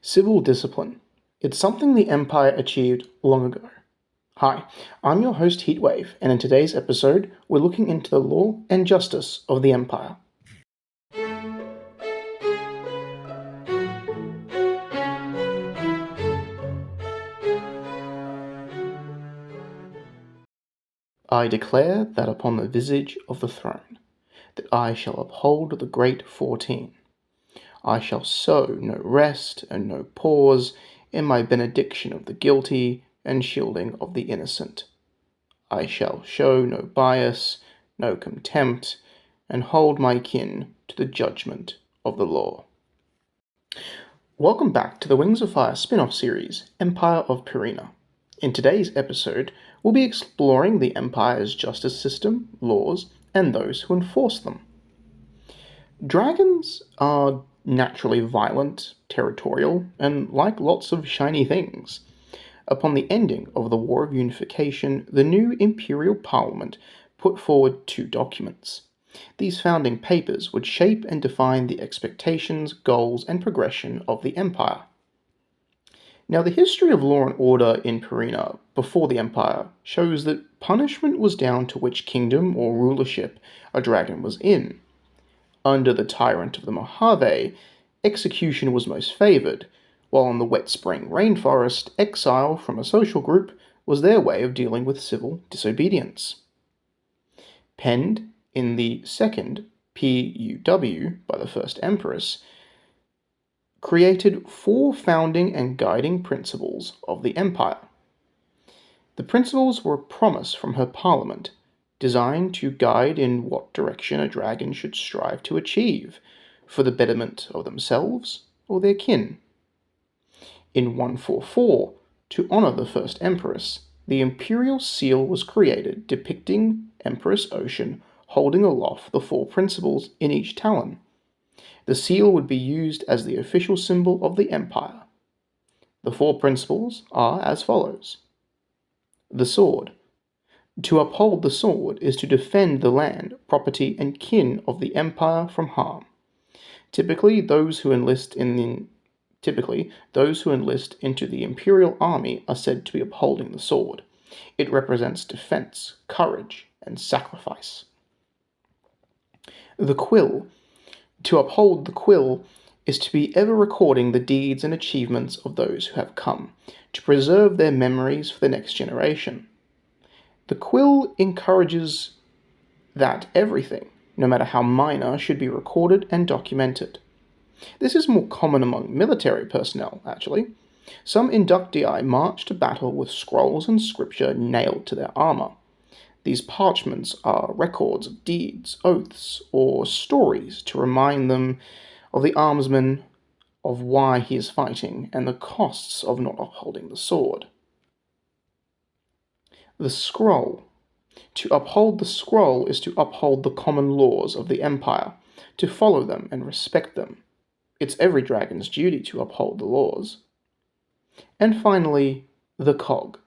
Civil discipline. It's something the Empire achieved long ago. Hi, I'm your host Heatwave, and in today's episode, we're looking into the law and justice of the Empire. I declare that upon the visage of the throne, that I shall uphold the great 14. I shall sow no rest and no pause in my benediction of the guilty and shielding of the innocent. I shall show no bias, no contempt, and hold my kin to the judgment of the law. Welcome back to the Wings of Fire spin-off series, Empire of Pareena. In today's episode, we'll be exploring the Empire's justice system, laws, and those who enforce them. Dragons are naturally violent, territorial, and like lots of shiny things. Upon the ending of the War of Unification, the new Imperial Parliament put forward two documents. These founding papers would shape and define the expectations, goals, and progression of the Empire. Now, the history of law and order in Pareena before the Empire shows that punishment was down to which kingdom or rulership a dragon was in. Under the tyrant of the Mojave, execution was most favoured, while in the wet spring rainforest, exile from a social group was their way of dealing with civil disobedience. Penned in the second PUW by the first Empress, created four founding and guiding principles of the Empire. The principles were a promise from her parliament, designed to guide in what direction a dragon should strive to achieve, for the betterment of themselves or their kin. In 144, to honor the first Empress, the imperial seal was created depicting Empress Ocean holding aloft the four principles in each talon. The seal would be used as the official symbol of the Empire. The four principles are as follows. The sword. To uphold the sword is to defend the land, property, and kin of the Empire from harm. Typically, those who enlist into the Imperial Army are said to be upholding the sword. It represents defense, courage, and sacrifice. The quill. To uphold the quill is to be ever recording the deeds and achievements of those who have come, to preserve their memories for the next generation. The quill encourages that everything, no matter how minor, should be recorded and documented. This is more common among military personnel, actually. Some inductii march to battle with scrolls and scripture nailed to their armor. These parchments are records of deeds, oaths, or stories to remind them of the armsman of why he is fighting and the costs of not upholding the sword. The scroll. To uphold the scroll is to uphold the common laws of the Empire, to follow them and respect them. It's every dragon's duty to uphold the laws. And finally, the cog.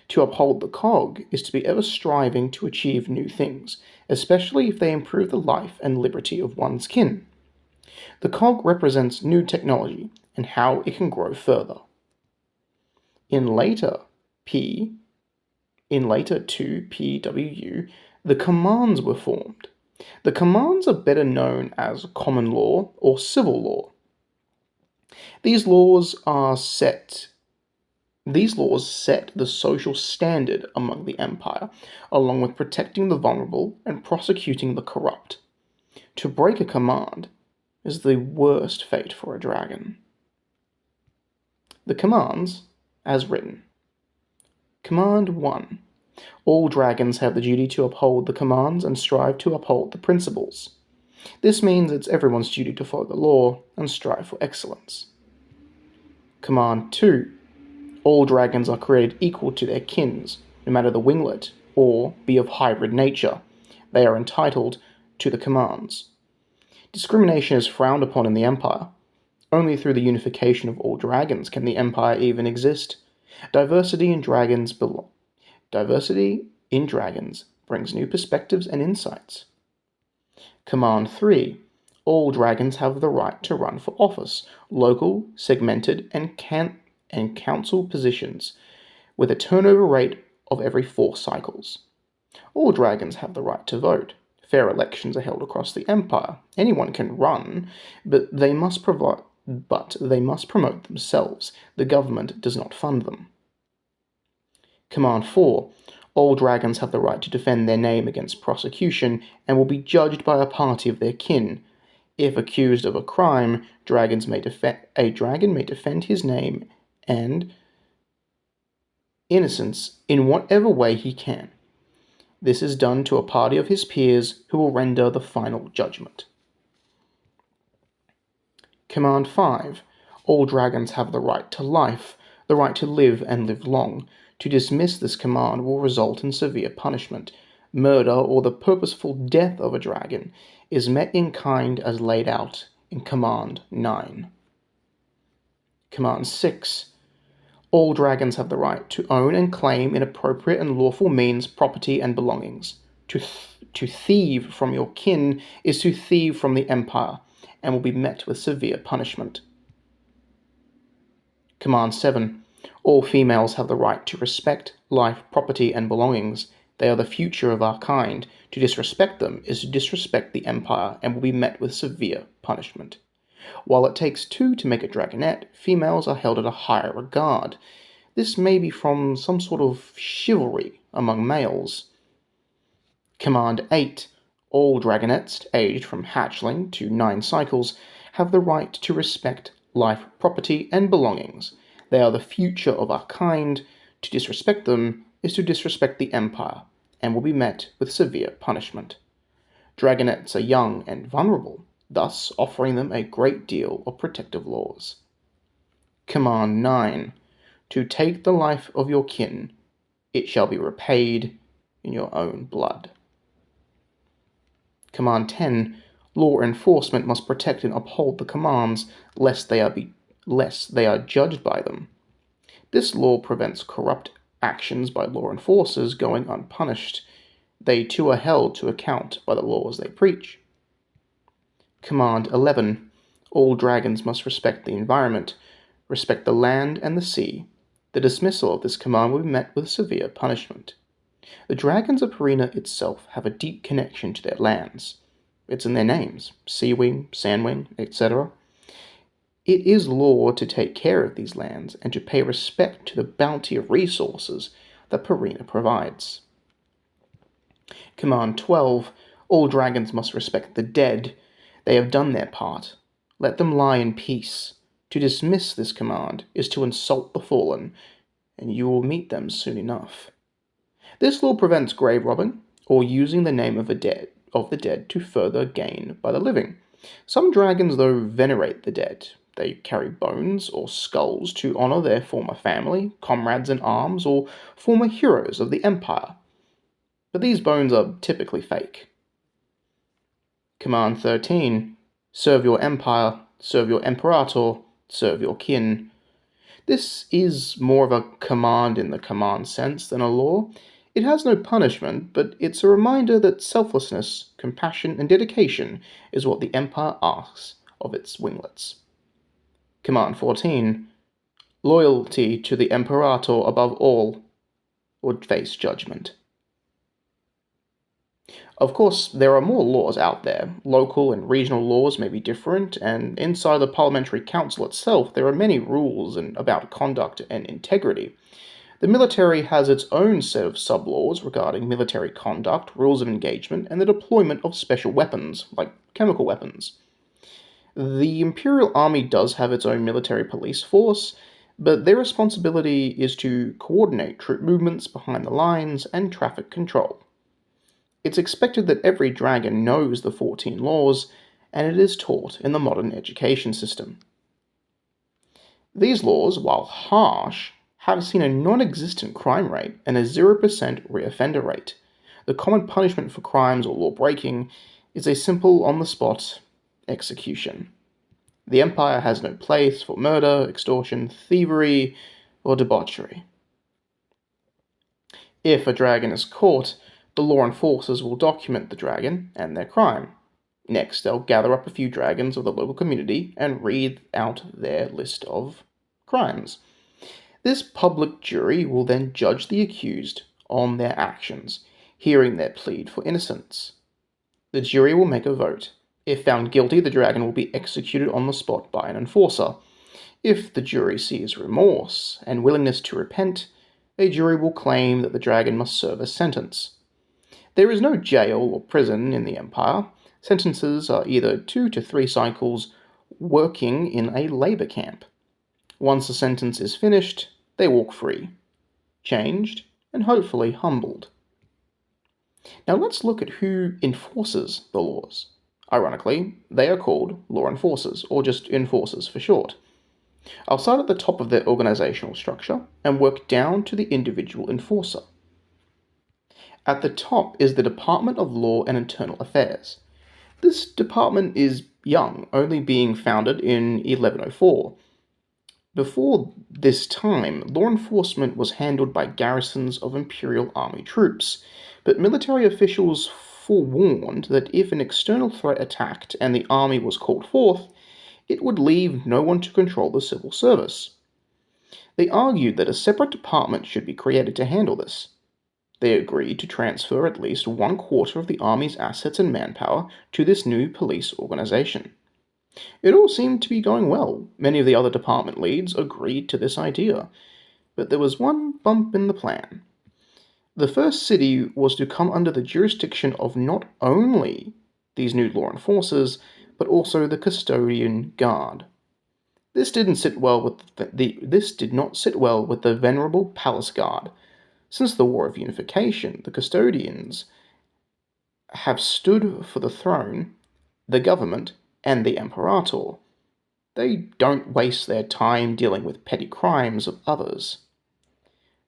To uphold the cog is to be ever striving to achieve new things, especially if they improve the life and liberty of one's kin. The cog represents new technology and how it can grow further. In later 2 PWU, the commands were formed. The commands are better known as common law or civil law. These laws set the social standard among the Empire, along with protecting the vulnerable and prosecuting the corrupt. To break a command is the worst fate for a dragon. The commands, as written. Command 1. All dragons have the duty to uphold the commands and strive to uphold the principles. This means it's everyone's duty to follow the law and strive for excellence. Command 2. All dragons are created equal to their kins, no matter the winglet, or be of hybrid nature. They are entitled to the commands. Discrimination is frowned upon in the Empire. Only through the unification of all dragons can the Empire even exist. Diversity in dragons brings new perspectives and insights. Command 3. All dragons have the right to run for office, local, segmented, and council positions, with a turnover rate of every 4 cycles. All dragons have the right to vote. Fair elections are held across the empire. Anyone can run, but they must promote themselves. The government does not fund them. Command 4. All dragons have the right to defend their name against prosecution and will be judged by a party of their kin. If accused of a crime, a dragon may defend his name and innocence in whatever way he can. This is done to a party of his peers who will render the final judgment. Command 5. All dragons have the right to life, the right to live and live long. To dismiss this command will result in severe punishment. Murder or the purposeful death of a dragon is met in kind as laid out in Command 9. Command 6. All dragons have the right to own and claim in appropriate and lawful means property and belongings. To thieve from your kin is to thieve from the empire and will be met with severe punishment. Command 7. All females have the right to respect, life, property, and belongings. They are the future of our kind. To disrespect them is to disrespect the empire and will be met with severe punishment. While it takes 2 to make a dragonette, females are held at a higher regard. This may be from some sort of chivalry among males. Command 8. All dragonettes, aged from hatchling to 9 cycles, have the right to respect life, property, and belongings. They are the future of our kind. To disrespect them is to disrespect the empire, and will be met with severe punishment. Dragonettes are young and vulnerable, thus offering them a great deal of protective laws. Command 9. To take the life of your kin, it shall be repaid in your own blood. Command 10. Law enforcement must protect and uphold the commands, lest they are judged by them. This law prevents corrupt actions by law enforcers going unpunished. They too are held to account by the laws they preach. Command 11. All dragons must respect the environment, respect the land and the sea. The dismissal of this command will be met with severe punishment. The dragons of Pareena itself have a deep connection to their lands. It's in their names, Seawing, Sandwing, etc. It is law to take care of these lands and to pay respect to the bounty of resources that Pareena provides. Command 12. All dragons must respect the dead. They have done their part. Let them lie in peace. To dismiss this command is to insult the fallen, and you will meet them soon enough. This law prevents grave robbing or using the name of the dead to further gain by the living. Some dragons, though, venerate the dead. They carry bones or skulls to honor their former family, comrades in arms, or former heroes of the empire. But these bones are typically fake. Command 13. Serve your empire, serve your imperator, serve your kin. This is more of a command in the command sense than a law. It has no punishment, but it's a reminder that selflessness, compassion, and dedication is what the empire asks of its winglets. Command 14. Loyalty to the imperator above all, or face judgment. Of course, there are more laws out there. Local and regional laws may be different, and inside the Parliamentary Council itself, there are many rules about conduct and integrity. The military has its own set of sub-laws regarding military conduct, rules of engagement, and the deployment of special weapons, like chemical weapons. The Imperial Army does have its own military police force, but their responsibility is to coordinate troop movements behind the lines and traffic control. It's expected that every dragon knows the 14 laws, and it is taught in the modern education system. These laws, while harsh, have seen a non-existent crime rate and a 0% reoffender rate. The common punishment for crimes or law breaking is a simple on-the-spot execution. The Empire has no place for murder, extortion, thievery, or debauchery. If a dragon is caught, the law enforcers will document the dragon and their crime. Next, they'll gather up a few dragons of the local community and read out their list of crimes. This public jury will then judge the accused on their actions, hearing their plea for innocence. The jury will make a vote. If found guilty, the dragon will be executed on the spot by an enforcer. If the jury sees remorse and willingness to repent, a jury will claim that the dragon must serve a sentence. There is no jail or prison in the Empire. Sentences are either 2 to 3 cycles working in a labor camp. Once a sentence is finished, they walk free, changed, and hopefully humbled. Now let's look at who enforces the laws. Ironically, they are called law enforcers, or just enforcers for short. I'll start at the top of their organizational structure and work down to the individual enforcer. At the top is the Department of Law and Internal Affairs. This department is young, only being founded in 1104. Before this time, law enforcement was handled by garrisons of Imperial Army troops, but military officials forewarned that if an external threat attacked and the army was called forth, it would leave no one to control the civil service. They argued that a separate department should be created to handle this. They agreed to transfer at least 1/4 of the army's assets and manpower to this new police organization. It all seemed to be going well. Many of the other department leads agreed to this idea, but there was one bump in the plan. The first city was to come under the jurisdiction of not only these new law enforcers, but also the custodian guard. This did not sit well with the venerable palace guard. Since the War of Unification, the custodians have stood for the throne, the government, and the imperator. They don't waste their time dealing with petty crimes of others.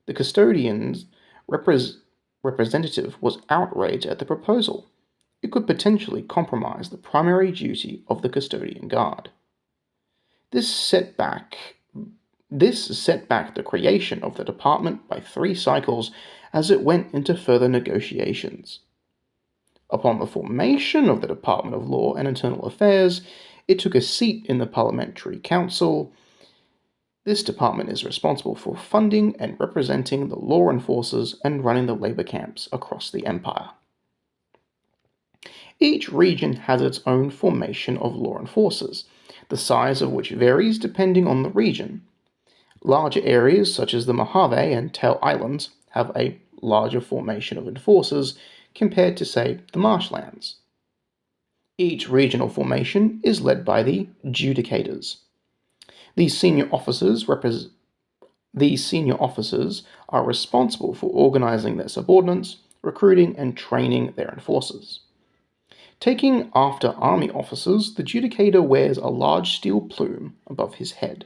The custodian's representative was outraged at the proposal. It could potentially compromise the primary duty of the custodian guard. This set back the creation of the department by 3 cycles as it went into further negotiations. Upon the formation of the Department of Law and Internal Affairs, it took a seat in the Parliamentary Council. This department is responsible for funding and representing the law enforcers and running the labor camps across the empire. Each region has its own formation of law enforcers, the size of which varies depending on the region. Larger areas such as the Mojave and Tail Islands have a larger formation of enforcers compared to, say, the marshlands. Each regional formation is led by the judicators. These senior officers are responsible for organizing their subordinates, recruiting and training their enforcers. Taking after army officers, the judicator wears a large steel plume above his head.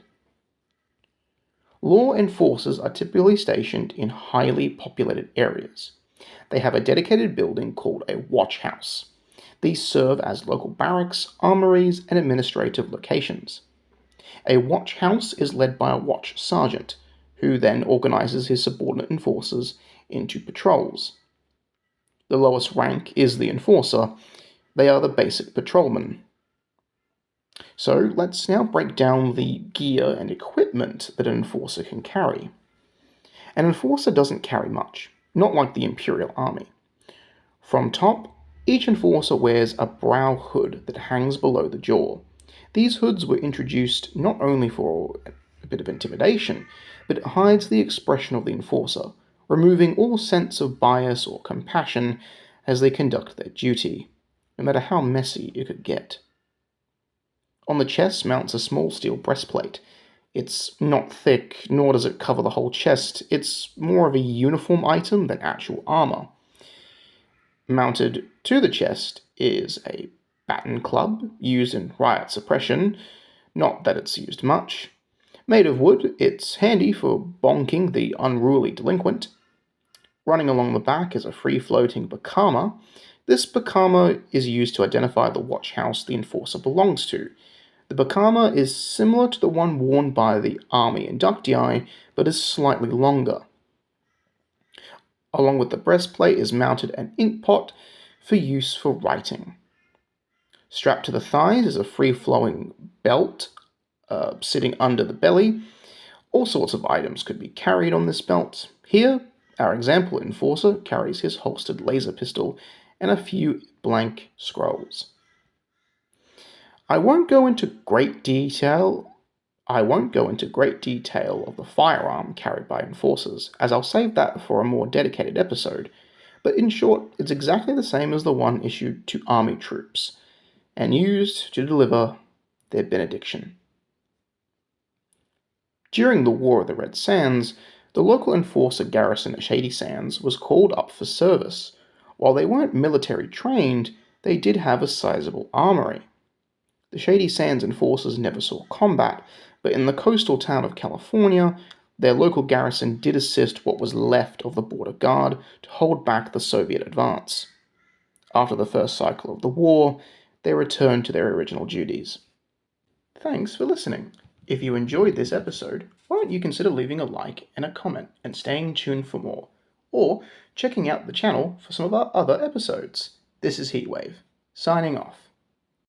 Law enforcers are typically stationed in highly populated areas. They have a dedicated building called a watch house. These serve as local barracks, armories, and administrative locations. A watch house is led by a watch sergeant, who then organizes his subordinate enforcers into patrols. The lowest rank is the enforcer. They are the basic patrolmen. So let's now break down the gear and equipment that an enforcer can carry. An enforcer doesn't carry much, not like the Imperial Army. From top, each enforcer wears a brow hood that hangs below the jaw. These hoods were introduced not only for a bit of intimidation, but it hides the expression of the enforcer, removing all sense of bias or compassion as they conduct their duty, no matter how messy it could get. On the chest mounts a small steel breastplate. It's not thick, nor does it cover the whole chest. It's more of a uniform item than actual armor. Mounted to the chest is a baton club used in riot suppression, not that it's used much. Made of wood, it's handy for bonking the unruly delinquent. Running along the back is a free-floating bakama. This bakama is used to identify the watch house the enforcer belongs to. The bakama is similar to the one worn by the army inductii, but is slightly longer. Along with the breastplate is mounted an ink pot for use for writing. Strapped to the thighs is a free-flowing belt sitting under the belly. All sorts of items could be carried on this belt. Here, our example enforcer carries his holstered laser pistol and a few blank scrolls. I won't go into great detail of the firearm carried by enforcers, as I'll save that for a more dedicated episode, but in short, it's exactly the same as the one issued to army troops, and used to deliver their benediction. During the War of the Red Sands, the local enforcer garrison at Shady Sands was called up for service. While they weren't military trained, they did have a sizable armory. The Shady Sands enforcers never saw combat, but in the coastal town of California, their local garrison did assist what was left of the border guard to hold back the Soviet advance. After the first cycle of the war, they returned to their original duties. Thanks for listening. If you enjoyed this episode, why don't you consider leaving a like and a comment and staying tuned for more, or checking out the channel for some of our other episodes. This is Heatwave, signing off.